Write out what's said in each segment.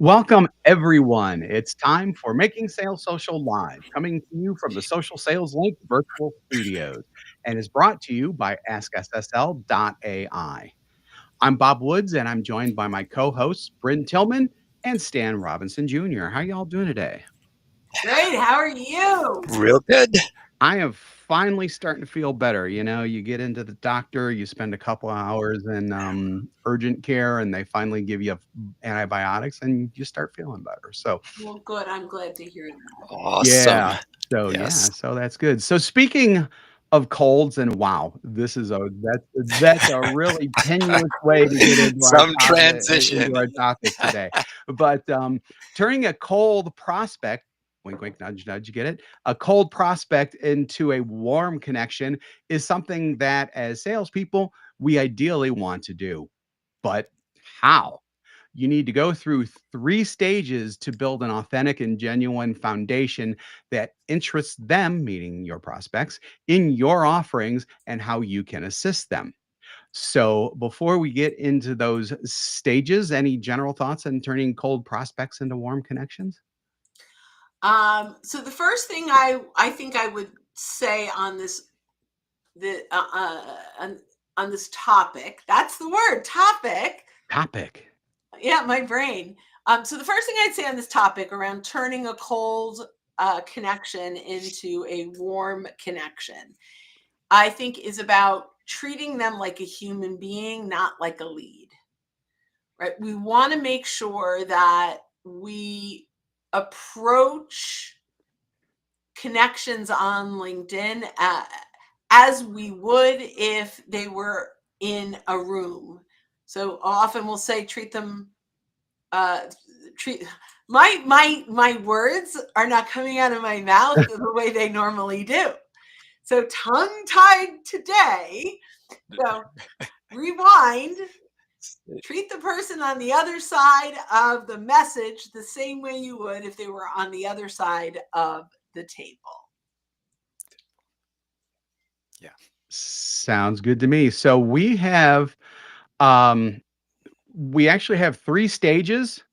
Welcome, everyone. It's time for Making Sales Social Live, coming to you from the Social Sales Link virtual studios, and is brought to you by AskSSL.ai. I'm Bob Woods, and I'm joined by my co-hosts, Bryn Tillman and Stan Robinson Jr. How y'all doing today? Great. How are you? Real good. I am finally starting to feel better. You get into the doctor, you spend a couple of hours in urgent care, and they finally give you antibiotics, and you start feeling better. So, Well, good. I'm glad to hear that. Awesome. yeah. So, Yes. yeah, so that's good. So speaking of colds and wow, this is that's a really tenuous way to get Some transition. into our topic today. But, turning a cold prospect, wink, wink, nudge, nudge, you get it? A cold prospect into a warm connection is something that as salespeople, we ideally want to do. But how? You need to go through 3 stages to build an authentic and genuine foundation that interests them, meaning your prospects, in your offerings and how you can assist them. So, before we get into those stages, any general thoughts on turning cold prospects into warm connections? So the first thing I think I would say on the on this topic, that's the word topic. Topic. Yeah, my brain. So the first thing I'd say on this topic around turning a cold connection into a warm connection, I think is about treating them like a human being, not like a lead. Right? We want to make sure that we approach connections on LinkedIn as we would if they were in a room. So often we'll say treat them uh treat my words are not coming out of my mouth the way they normally do. So tongue tied today. So rewind. Treat the person on the other side of the message the same way you would if they were on the other side of the table. Yeah. Sounds good to me. So um we actually have 3 stages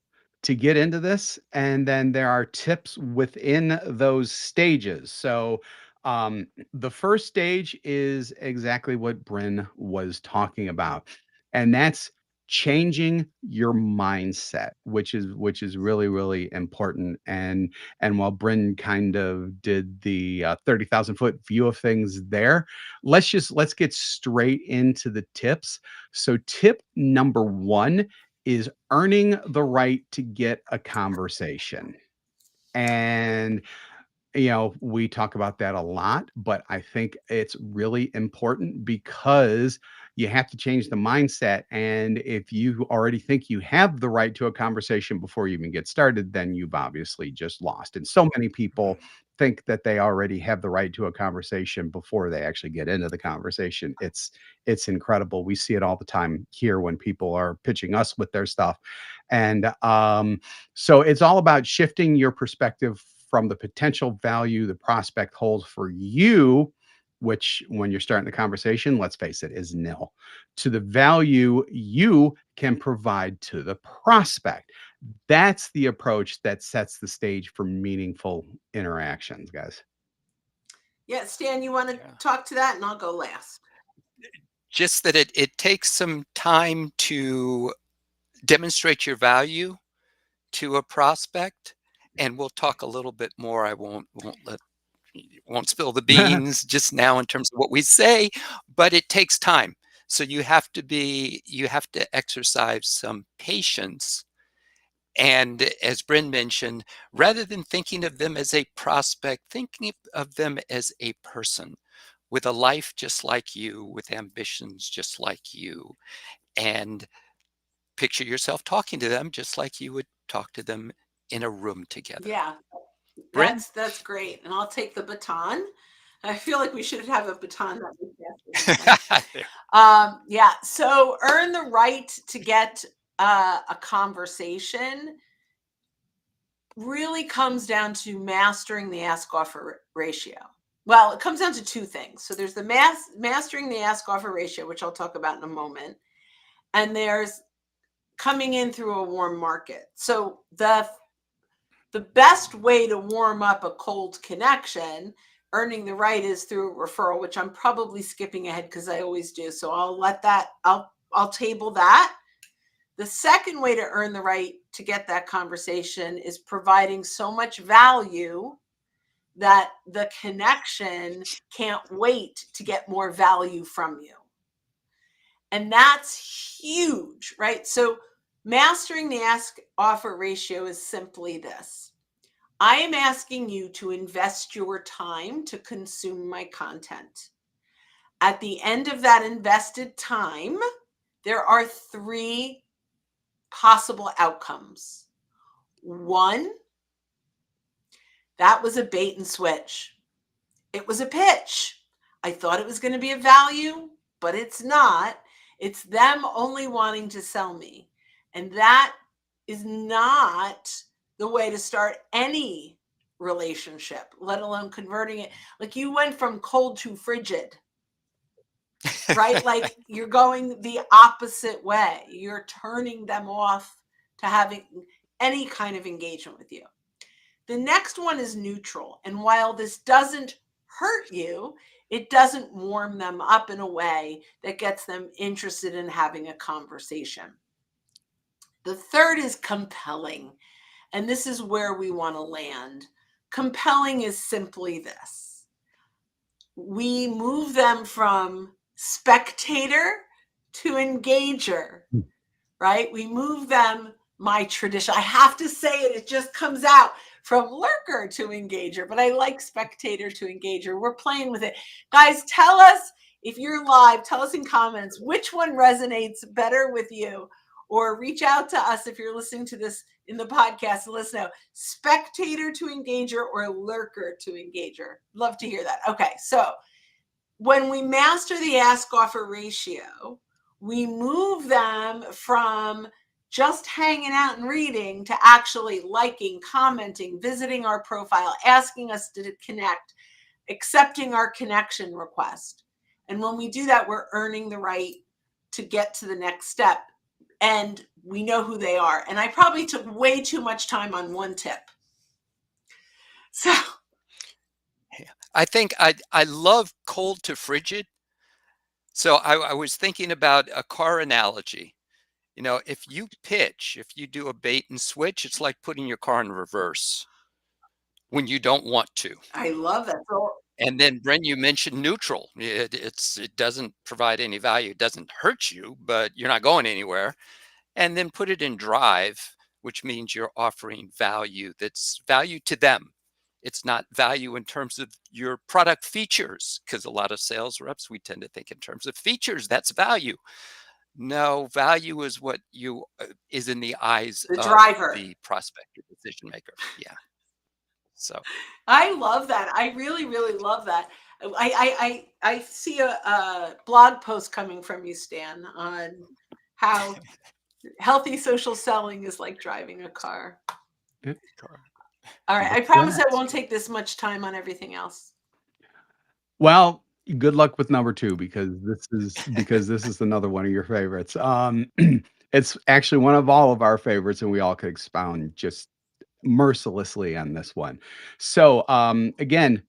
to get into this, and then there are tips within those stages. So, the first stage is exactly what Bryn was talking about, and that's changing your mindset, which is really, really important. And while Bryn kind of did the 30,000-foot view of things there, let's get straight into the tips. So, tip number 1 is earning the right to get a conversation. And, we talk about that a lot, but I think it's really important because you have to change the mindset. And if you already think you have the right to a conversation before you even get started, then you've obviously just lost. And so many people think that they already have the right to a conversation before they actually get into the conversation. It's incredible. We see it all the time here when people are pitching us with their stuff. And so it's all about shifting your perspective from the potential value the prospect holds for you, which when you're starting the conversation, let's face it, is nil, to the value you can provide to the prospect. That's the approach that sets the stage for meaningful interactions, guys. Yeah, Stan, you want to Yeah. talk to that and I'll go last. Just that it takes some time to demonstrate your value to a prospect, and we'll talk a little bit more. I won't spill the beans just now in terms of what we say, but it takes time. So you have to exercise some patience. And as Bryn mentioned, rather than thinking of them as a prospect, thinking of them as a person with a life just like you, with ambitions just like you, and picture yourself talking to them just like you would talk to them in a room together. Yeah, Bryn? that's great. And I'll take the baton. I feel like we should have a baton that we pass this time. Yeah, so earn the right to get a conversation really comes down to mastering the ask offer ratio. Well, it comes down to two things. So there's the mastering the ask offer ratio, which I'll talk about in a moment, and there's coming in through a warm market. So the best way to warm up a cold connection, earning the right, is through a referral, which I'm probably skipping ahead because I always do. So I'll table that. The second way to earn the right to get that conversation is providing so much value that the connection can't wait to get more value from you. And that's huge, right? So mastering the ask offer ratio is simply this. I am asking you to invest your time to consume my content. At the end of that invested time, there are 3 possible outcomes. 1, that was a bait and switch. It was a pitch. I thought it was going to be a value, but it's not. It's them only wanting to sell me. And that is not the way to start any relationship, let alone converting it. Like, you went from cold to frigid, right? Like, you're going the opposite way. You're turning them off to having any kind of engagement with you. The next one is neutral. And while this doesn't hurt you, it doesn't warm them up in a way that gets them interested in having a conversation. The third is compelling. And this is where we want to land. Compelling is simply this. We move them from spectator to engager, right? We move them, my tradition, I have to say it, it just comes out, from lurker to engager, but I like spectator to engager. We're playing with it. Guys, tell us if you're live, tell us in comments which one resonates better with you, or reach out to us if you're listening to this in the podcast and let us know. Spectator to engager or lurker to engager. Love to hear that. Okay, so when we master the ask offer ratio, we move them from just hanging out and reading to actually liking, commenting, visiting our profile, asking us to connect, accepting our connection request. And when we do that, we're earning the right to get to the next step. And we know who they are. And I probably took way too much time on one tip. So I think I love cold to frigid. So I was thinking about a car analogy. You know, if you pitch, if you do a bait and switch, it's like putting your car in reverse when you don't want to. I love that. So, And then, Bren, you mentioned neutral. It doesn't provide any value. It doesn't hurt you, but you're not going anywhere. And then put it in drive, which means you're offering value that's value to them. It's not value in terms of your product features, because a lot of sales reps, we tend to think in terms of features. That's value. No, value is what you is in the eyes the of driver. the prospect or decision maker. Yeah. So I love that. I really, really love that. I see a blog post coming from you, Stan, on how healthy social selling is like driving a car. All right. I promise I won't take this much time on everything else. Well, good luck with number 2 because this is another one of your favorites. It's actually one of all of our favorites, and we all could expound just mercilessly on this one. So, again,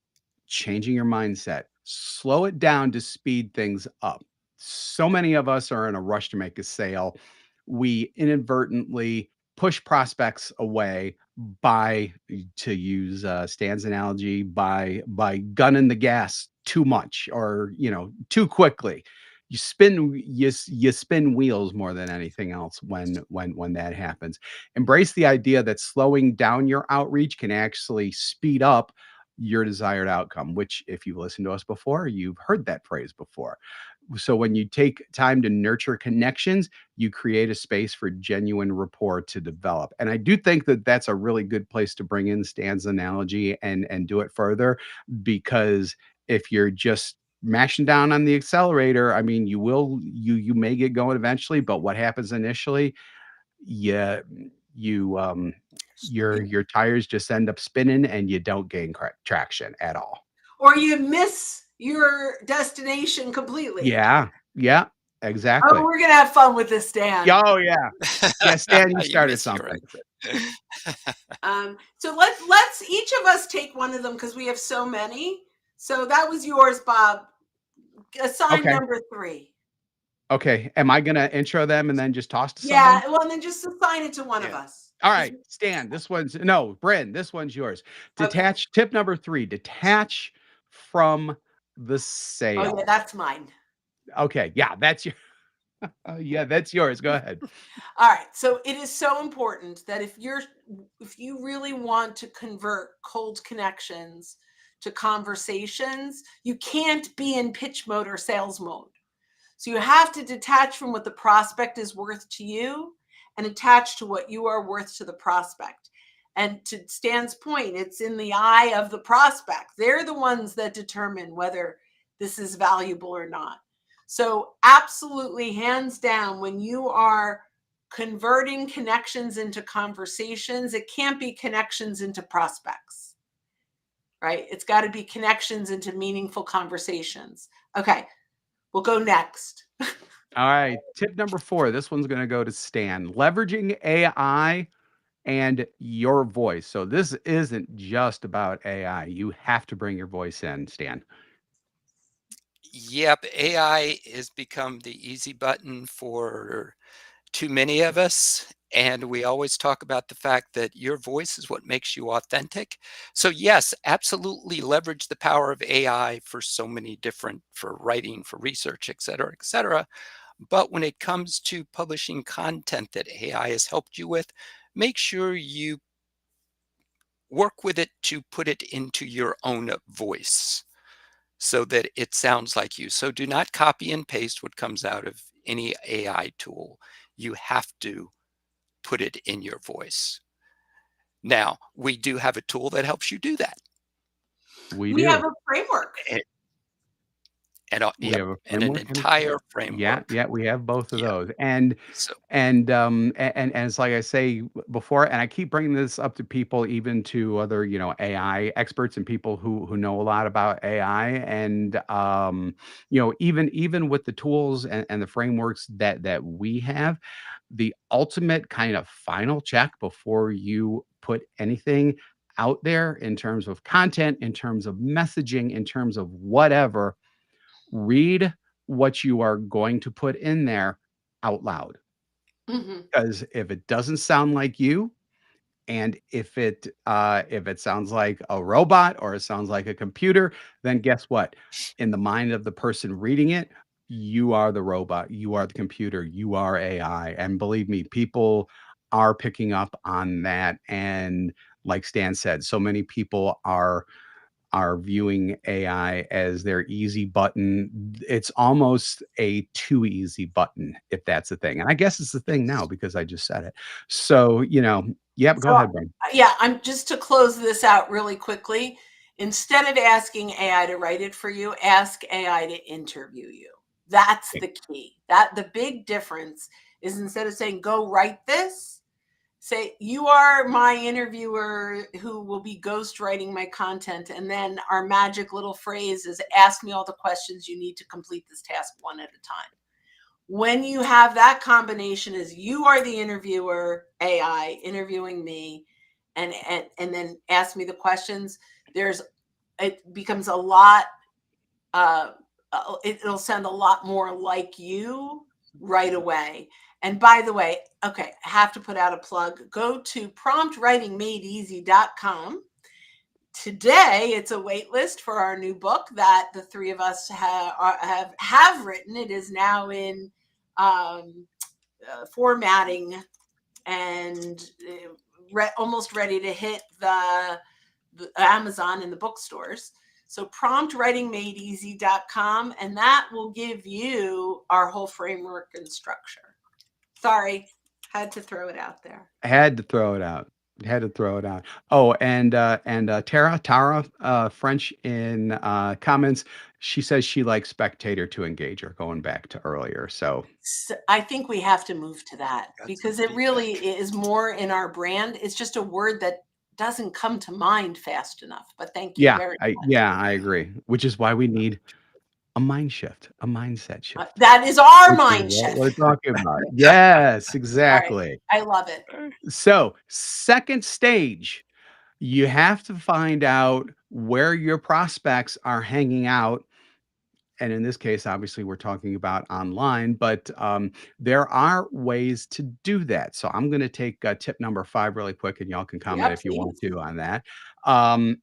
changing your mindset, slow it down to speed things up. So many of us are in a rush to make a sale. We inadvertently push prospects away by, to use Stan's analogy, by gunning the gas too much, or too quickly. You spin wheels more than anything else when that happens. Embrace the idea that slowing down your outreach can actually speed up your desired outcome, which, if you've listened to us before, you've heard that phrase before. So when you take time to nurture connections, you create a space for genuine rapport to develop. And I do think that that's a really good place to bring in Stan's analogy and do it further, because if you're just mashing down on the accelerator, I mean, you may get going eventually, but what happens initially, yeah, your tires just end up spinning and you don't gain traction at all. Or you miss your destination completely. Yeah. Exactly. Oh, we're gonna have fun with this, Stan. Oh, yeah. Yeah, Stan, you started miss your something. So let's each of us take one of them because we have so many. So that was yours, Bob. Assign Okay. number 3. Okay. Am I gonna intro them and then just toss to Yeah, someone? well, then just assign it to one of Yeah. us. All right, Stan, this one's no, Bryn, this one's yours. Okay. Tip number 3, detach from the Oh, yeah, sale. that's mine. Okay, yeah, that's your yeah, that's yours. Go ahead. All right. So it is so important that if you really want to convert cold connections to conversations, you can't be in pitch mode or sales mode. So you have to detach from what the prospect is worth to you and attach to what you are worth to the prospect. And to Stan's point, it's in the eye of the prospect. They're the ones that determine whether this is valuable or not. So, absolutely, hands down, when you are converting connections into conversations, it can't be connections into prospects, right? It's got to be connections into meaningful conversations. Okay, we'll go next. All right, tip number 4, this one's gonna go to Stan. Leveraging AI and your voice. So this isn't just about AI. You have to bring your voice in, Stan. Yep, AI has become the easy button for too many of us. And we always talk about the fact that your voice is what makes you authentic. So, yes, absolutely leverage the power of AI for so many different, for writing, for research, et cetera, et cetera. But when it comes to publishing content that AI has helped you with, make sure you work with it to put it into your own voice so that it sounds like you. So do not copy and paste what comes out of any AI tool. You have to put it in your voice. Now, we do have a tool that helps you do that. We We have do. a framework. We Yep, have a and an framework and entire yeah, framework. yeah, we have both of Yeah. those. So And it's like I say before, and I keep bringing this up to people, even to other, AI experts and people who know a lot about AI. And even with the tools and the frameworks that we have, the ultimate kind of final check before you put anything out there in terms of content, in terms of messaging, in terms of whatever, read what you are going to put in there out loud. Mhm. Because if it doesn't sound like you, and if it sounds like a robot or it sounds like a computer, then guess what? In the mind of the person reading it, you are the robot, you are the computer, you are AI. And believe me, people are picking up on that. And like Stan said, so many people are viewing AI as their easy button. It's almost a too easy button, if that's a thing. And I guess it's the thing now because I just said it. So, yep, go So, ahead, Brian. yeah, I'm just to close this out really quickly. Instead of asking AI to write it for you, ask AI to interview you. That's the key. That the big difference is instead of saying, go write this, say, you are my interviewer who will be ghostwriting my content. And then our magic little phrase is ask me all the questions you need to complete this task one at a time. When you have that combination is you are the interviewer, AI interviewing me, and then ask me the questions, it becomes a lot it'll sound a lot more like you right away. And by the way, okay, I have to put out a plug. Go to promptwritingmadeeasy.com. Today, it's a wait list for our new book that the three of us have written. It is now in formatting and almost ready to hit the Amazon and the bookstores. So promptwritingmadeeasy.com, and that will give you our whole framework and structure. Sorry, had to throw it out there. I had to throw it out. Had to throw it out. Oh, and Tara, French in comments. She says she likes spectator to engager, going back to earlier. So So I think we have to move to that got some because it really feedback. is more in our brand. It's just a word that doesn't come to mind fast enough. But thank you yeah, very I much. yeah, I agree. Which is why we need A mind shift, a mindset shift. That is our Which is mind what shift. we're talking about. Yes, All right. exactly. I love it. So, second stage, you have to find out where your prospects are hanging out. And in this case, obviously, we're talking about online, but there are ways to do that. So I'm going to take tip number 5 really quick, and y'all can comment Yep, if you want please. to on that. Um,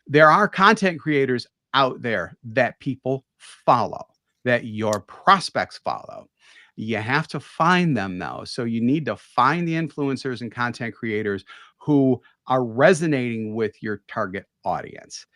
there are content creators out there that people follow, that your prospects follow. You have to find them though. So you need to find the influencers and content creators who are resonating with your target audience.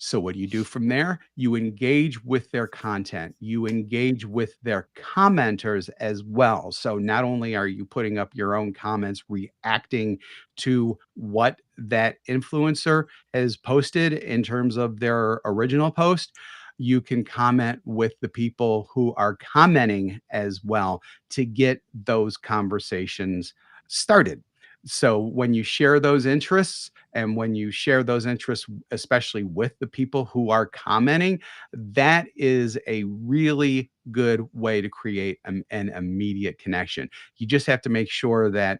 So what do you do from there? You engage with their content. You engage with their commenters as well. So not only are you putting up your own comments, reacting to what that influencer has posted in terms of their original post, you can comment with the people who are commenting as well to get those conversations started. So when you share those interests, and when you share those interests, especially with the people who are commenting, that is a really good way to create an immediate connection. You just have to make sure that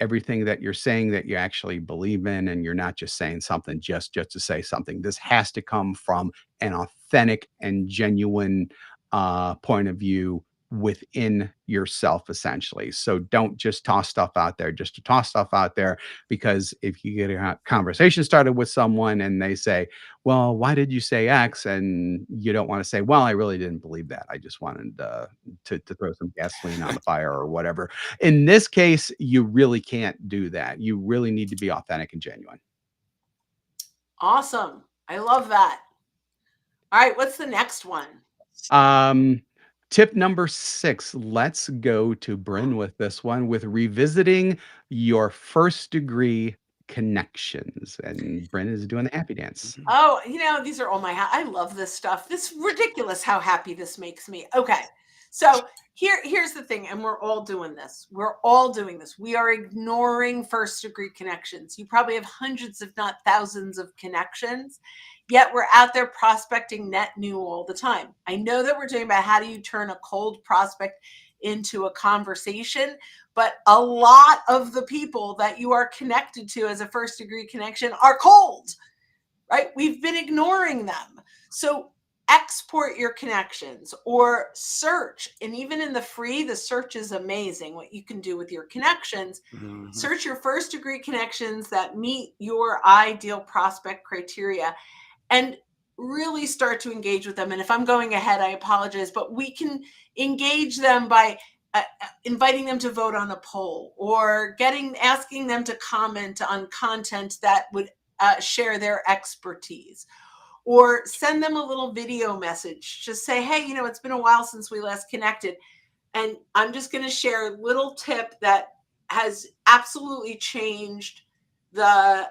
everything that you're saying that you actually believe in, and you're not just saying something just to say something. This has to come from an authentic and genuine point of view within yourself, essentially. So don't just toss stuff out there just to toss stuff out there, because if you get a conversation started with someone and they say, well, why did you say X? And you don't want to say, well, I really didn't believe that, I just wanted to throw some gasoline on the fire or whatever. In this case, you really can't do that. You really need to be authentic and genuine. Awesome. I love that. All right. What's the next one? Tip number 6. Let's go to Bryn with this one, with revisiting your first degree connections. And Bryn is doing the happy dance. Oh, these are all I love this stuff. This is ridiculous how happy this makes me. Okay. So here's the thing, and we're all doing this. We're all doing this. We are ignoring first degree connections. You probably have hundreds, if not thousands, of connections, yet we're out there prospecting net new all the time. I know that we're talking about how do you turn a cold prospect into a conversation, but a lot of the people that you are connected to as a first degree connection are cold, right? We've been ignoring them. So export your connections or search. And even in the free, the search is amazing what you can do with your connections. Mhm. Search your first degree connections that meet your ideal prospect criteria and really start to engage with them. And if I'm going ahead, I apologize, but we can engage them by inviting them to vote on a poll, or asking them to comment on content that would share their expertise, or send them a little video message. Just say, hey, it's been a while since we last connected, and I'm just going to share a little tip that has absolutely changed the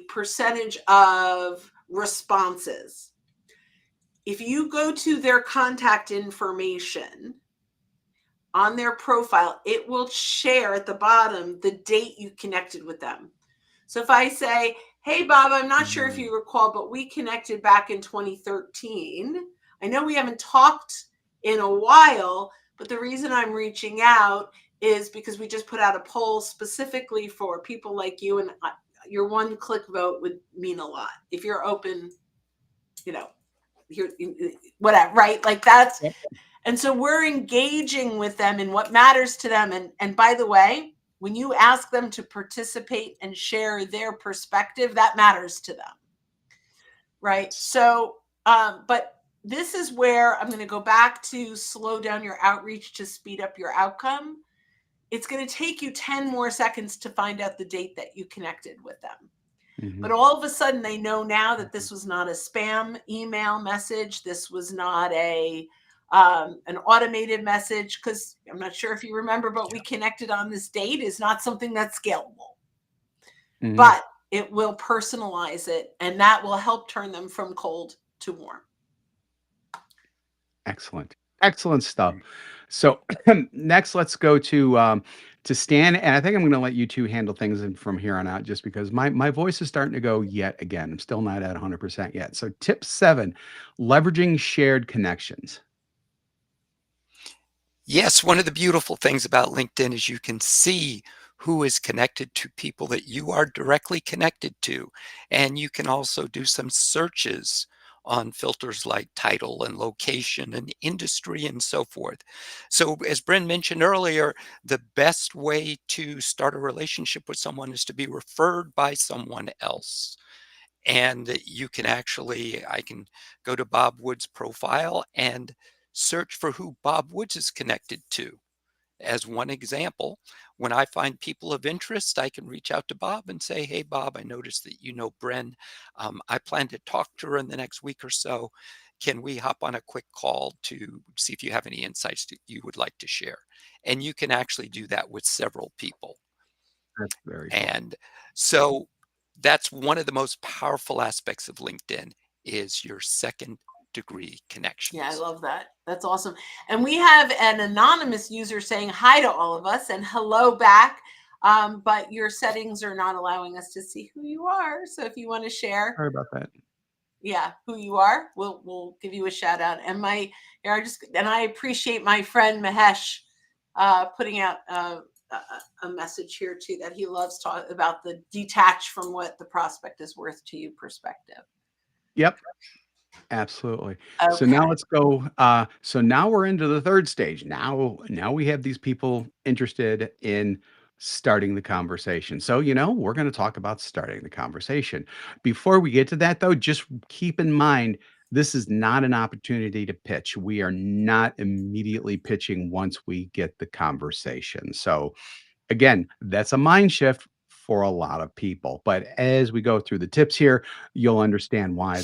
percentage of responses. If you go to their contact information on their profile, it will share at the bottom the date you connected with them. So if I say, hey, Bob, I'm not sure if you recall, but we connected back in 2013. I know we haven't talked in a while, but the reason I'm reaching out is because we just put out a poll specifically for people like you, and your one click vote would mean a lot. If you're open, whatever, right? Like that's, Yep. And so we're engaging with them in what matters to them. And by the way, when you ask them to participate and share their perspective, that matters to them, right? So, but this is where I'm going to go back to slow down your outreach to speed up your outcome. It's going to take you 10 more seconds to find out the date that you connected with them. Mhm. But all of a sudden, they know now that this was not a spam email message. This was not an automated message, because I'm not sure if you remember, but we connected on this date is not something that's scalable. Mhm. But it will personalize it, and that will help turn them from cold to warm. Excellent. Excellent stuff. So next, let's go to to Stan, and I think I'm going to let you two handle things from here on out, just because my voice is starting to go yet again. I'm still not at 100% yet. So, tip 7, leveraging shared connections. Yes, one of the beautiful things about LinkedIn is you can see who is connected to people that you are directly connected to. And you can also do some searches on filters like title and location and industry and so forth. So, as Bryn mentioned earlier, the best way to start a relationship with someone is to be referred by someone else. And you can actually, I can go to Bob Wood's profile and search for who Bob Woods is connected to. As one example, when I find people of interest, I can reach out to Bob and say, "Hey, Bob, I noticed that you know Bren. I plan to talk to her in the next week or so. Can we hop on a quick call to see if you have any insights that you would like to share?" And you can actually do that with several people. That's very cool. And so that's one of the most powerful aspects of LinkedIn is your second degree Yeah, I connections. love that. That's awesome. And we have an anonymous user saying hi to all of us and hello back. But your settings are not allowing us to see who you are. So if you want to share, Sorry about that. yeah, who you are, we'll give you a shout out. And I appreciate my friend Mahesh putting out a message here too, that he loves talk about the detach from what the prospect is worth to you perspective. Yep. Absolutely. So Okay. now let's go. So now we're into the third stage. Now we have these people interested in starting the conversation. So, we're going to talk about starting the conversation. Before we get to that, though, just keep in mind this is not an opportunity to pitch. We are not immediately pitching once we get the conversation. So, again, that's a mind shift for a lot of people. But as we go through the tips here, you'll understand why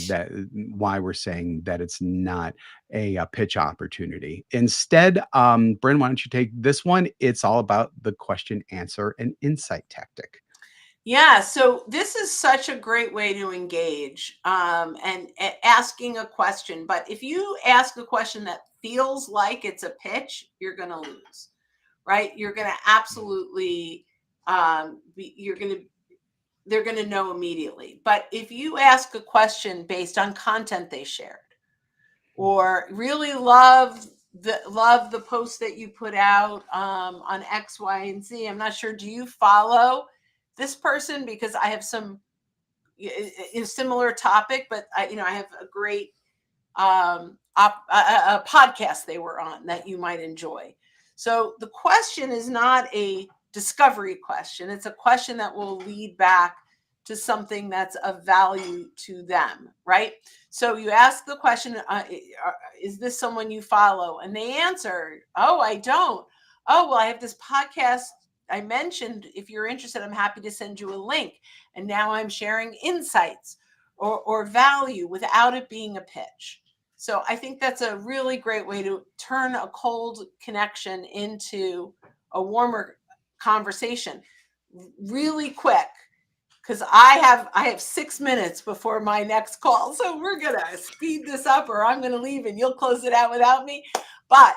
we're saying that it's not a pitch opportunity. Instead, Bryn, why don't you take this one? It's all about the question, answer, and insight tactic. Yeah, so this is such a great way to engage and asking a question. But if you ask a question that feels like it's a pitch, you're going to lose, right? You're going to absolutely you're going to they're going to know immediately. But if you ask a question based on content they shared, or really love the post that you put out on X, Y, and Z. I'm not sure. Do you follow this person? Because I have some in similar topic, but I have a great a podcast they were on that you might enjoy. So the question is not a discovery question. It's a question that will lead back to something that's of value to them, right? So you ask the question, is this someone you follow? And they answer, oh, I don't. Oh, well, I have this podcast I mentioned. If you're interested, I'm happy to send you a link. And now I'm sharing insights or value without it being a pitch. So I think that's a really great way to turn a cold connection into a warmer conversation really quick, because I have 6 minutes before my next call. So we're gonna speed this up or I'm gonna leave and you'll close it out without me. But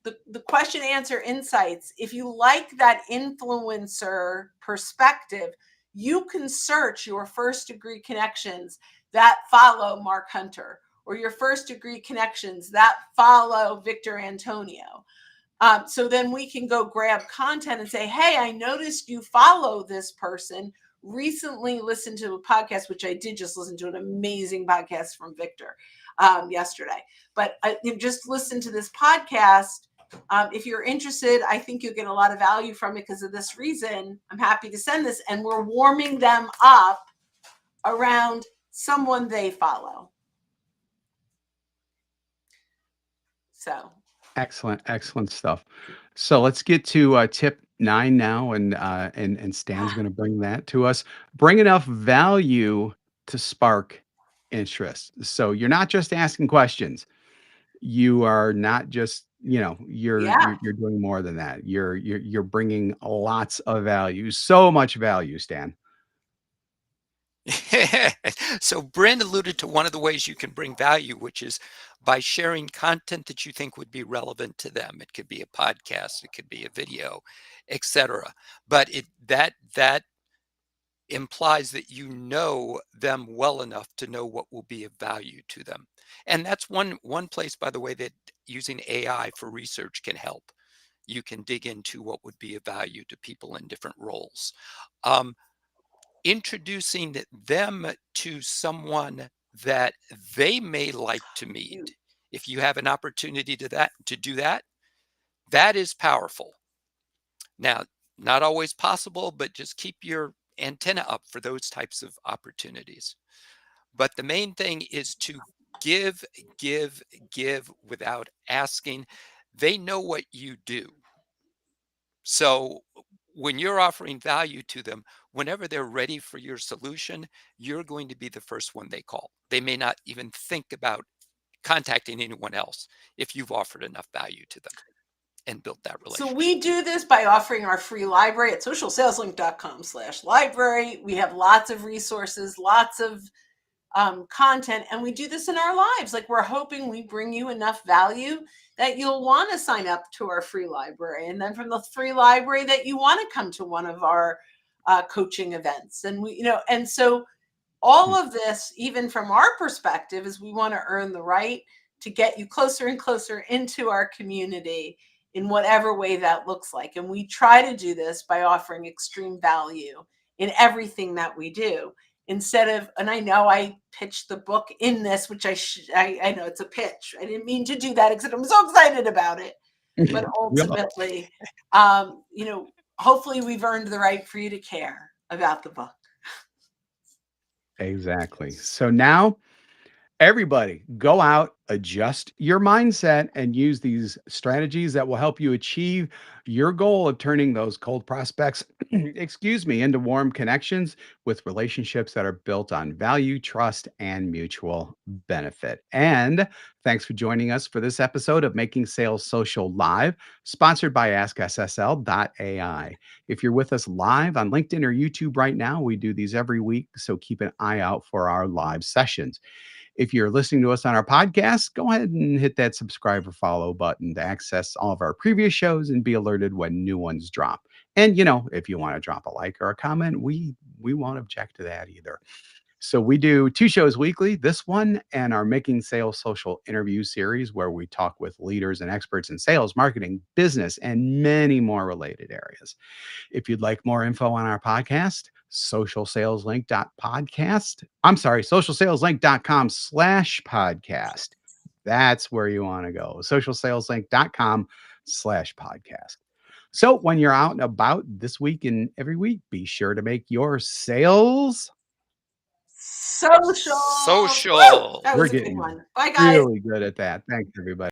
the question answer insights, if you like that influencer perspective, you can search your first degree connections that follow Mark Hunter, or your first degree connections that follow Victor Antonio. So then we can go grab content and say, hey, I noticed you follow this person. Recently listened to a podcast, which I did just listen to an amazing podcast from Victor yesterday. But I just listened to this podcast. If you're interested, I think you'll get a lot of value from it because of this reason. I'm happy to send this. And we're warming them up around someone they follow. So Excellent, excellent stuff. So let's get to tip 9 now, and Stan's going to bring that to us. Bring enough value to spark interest. So you're not just asking questions. You are not just, you're yeah. you're you're doing more than that. You're bringing lots of value, so much value, Stan. So Bryn alluded to one of the ways you can bring value, which is by sharing content that you think would be relevant to them. It could be a podcast, it could be a video, etc. But that implies that you know them well enough to know what will be of value to them. And that's one place, by the way, that using AI for research can help. You can dig into what would be of value to people in different roles. Um, Introducing them to someone that they may like to meet, if you have an opportunity to do that, that is powerful. Now, not always possible, but just keep your antenna up for those types of opportunities. But the main thing is to give, give, give without asking. They know what you do. So when you're offering value to them, whenever they're ready for your solution, you're going to be the first one they call. They may not even think about contacting anyone else if you've offered enough value to them and built that So relationship. we do this by offering our free library at socialsaleslink.com/library. We have lots of resources, lots of content, and we do this in our lives. Like, we're hoping we bring you enough value that you'll want to sign up to our free library, and then from the free library that you want to come to one of our coaching events. And and so all of this, even from our perspective, is we want to earn the right to get you closer and closer into our community in whatever way that looks like. And we try to do this by offering extreme value in everything that we do. Instead of, and I know I pitched the book in this, which I know it's a pitch. I didn't mean to do that, except I'm so excited about it. But ultimately, hopefully we've earned the right for you to care about the book. Exactly. So now, everybody, go out, adjust your mindset, and use these strategies that will help you achieve your goal of turning those cold prospects, into warm connections with relationships that are built on value, trust, and mutual benefit. And thanks for joining us for this episode of Making Sales Social Live, sponsored by AskSSL.ai. If you're with us live on LinkedIn or YouTube right now, we do these every week, so keep an eye out for our live sessions. If you're listening to us on our podcast, go ahead and hit that subscribe or follow button to access all of our previous shows and be alerted when new ones drop. And if you want to drop a like or a comment, we won't object to that either. So we do 2 shows weekly, this one and our Making Sales Social interview series, where we talk with leaders and experts in sales, marketing, business, and many more related areas. If you'd like more info on our podcast, socialsaleslink.com/podcast. That's where you want to go. Socialsaleslink.com/podcast. So when you're out and about this week and every week, be sure to make your sales. Social. Woo! Social. That We're was a big getting one. Bye, guys. really good at that. Thanks, everybody.